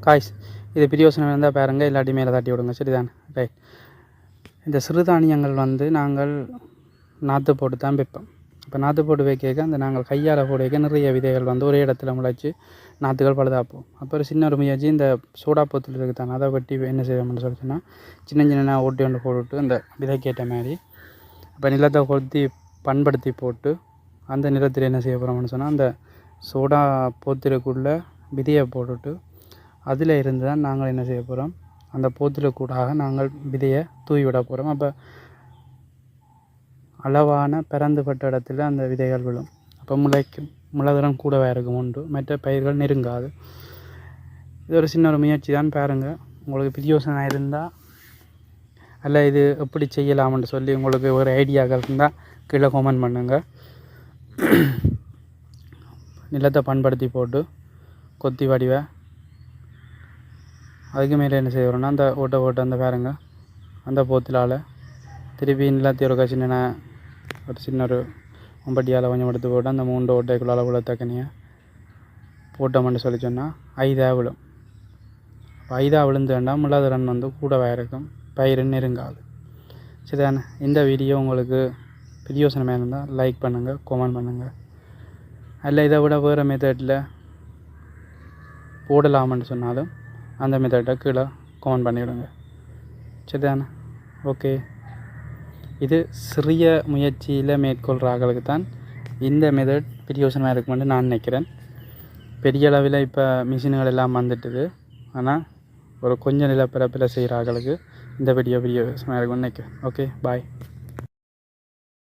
Guys இது பிரியோசனம் இருந்தால் பாருங்கள், இல்லாட்டி மேலே தட்டி விடுங்க. சரிதானே? ரைட். இந்த சிறுதானியங்கள் நாங்கள் நாற்று போட்டு தான் வைப்போம். இப்போ நாற்று போட்டு வைக்க அந்த நாங்கள் கையால் போட வைக்க நிறைய விதைகள் ஒரே இடத்துல முளைச்சி நாற்றுகள் பழுதாப்போம். அப்புறம் சின்ன ஒரு முயற்சி இந்த சோடா போத்தில் இருக்குது தானே, அதை வெட்டி என்ன செய்வோம்னு சொல்லிச்சுன்னா சின்ன சின்ன ஓட்டி ஒன்று போட்டுவிட்டு அந்த விதைக்கேற்ற மாதிரி இப்போ நிலத்தை கொளுத்தி பண்படுத்தி போட்டு அந்த நிலத்தில் என்ன செய்ய போகிறோம்னு சொன்னால் அந்த சோடா போத்திலுக்குள்ளே விதையை போட்டுட்டு அதில் இருந்து தான் நாங்கள் என்ன செய்ய போகிறோம், அந்த போத்திலுக்கூடாக நாங்கள் விதையை தூவி விட போகிறோம். அப்போ அளவான பரந்துபட்ட இடத்துல அந்த விதைகள் விழும். அப்போ முளைதிறன் கூடவே இருக்கும் உண்டு, மற்ற பயிர்கள் நெருங்காது. இது ஒரு சின்ன ஒரு முயற்சி தான் பாருங்கள். உங்களுக்கு பிரியோசனம் இருந்தால் அல்ல இது எப்படி செய்யலாம்னு சொல்லி உங்களுக்கு ஒரு ஐடியாக்கள் இருந்தால் கீழே கமெண்ட் பண்ணுங்கள். நிலத்தை பண்படுத்தி போட்டு கொத்தி வடிவை அதுக்கு மேலே என்ன செய்வோம்னா அந்த ஓட்ட அந்த பாருங்கள் அந்த போத்திலால் திருப்பி நிலத்தை ஒரு சின்ன ஒரு ஒம்பட்டியால் கொஞ்சம் எடுத்து போட்டு அந்த 3 ஓட்டைக்குள்ளால் உள்ள தக்கனியை போட்டோம்னு சொல்லி சொன்னால் 5 விழும். 5 விழுந்து வேண்டாம், முளைதிறன் கூடவே இருக்கும், பயிர் நெருங்காது. சரிதானே? இந்த வீடியோ உங்களுக்கு பிரியோசனமாக இருந்தால் லைக் பண்ணுங்கள், கமெண்ட் பண்ணுங்கள். அல்ல இதை விட வேறு மெத்தடில் போடலாம்னு சொன்னாலும் அந்த மெத்தடை கீழே கமெண்ட் பண்ணிவிடுங்க. சரிதானே? ஓகே. இது சிறிய முயற்சியில் மேற்கொள்கிறார்களுக்கு தான் இந்த மெத்தட் பிரியோசனமாக இருக்குமென்று நான் நினைக்கிறேன். பெரிய அளவில் இப்போ மிஷின்கள் எல்லாம் வந்துட்டுது. ஆனால் ஒரு கொஞ்சம் நிலப்பரப்பில் செய்கிறார்களுக்கு இந்த வீடியோ பிரியோசனமாக இருக்குமென்னு நினைக்கிறேன். ஓகே, பாய்.